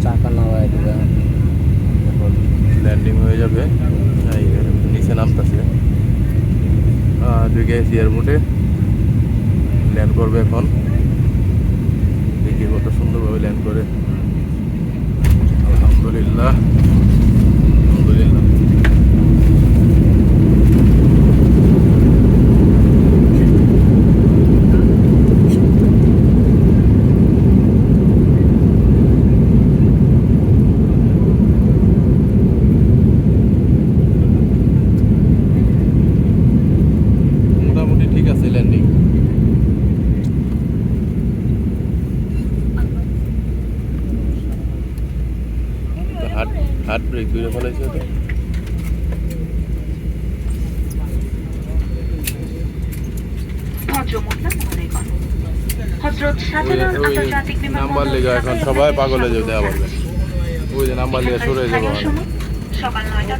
চাকা নামায় দিবে, এখন ল্যান্ডিং হয়ে যাবে। এই নিচে নামতেছে, ঢুকে গেছি এয়ারপোর্টে, ল্যান্ড করবে এখন। দেখি কত সুন্দরভাবে ল্যান্ড করে। আলহামদুলিল্লাহ, আলহামদুলিল্লাহ। মোটামুটি ঠিক আছে ল্যান্ডিং। হার্ট ব্রেক ধরে ফেলাইছে তো। নাম্বার লেগে এখন সবাই পাগল হয়ে যাবে, দেওয়া পারবে। ওই যে নাম্বার লেগে সরে যাবো।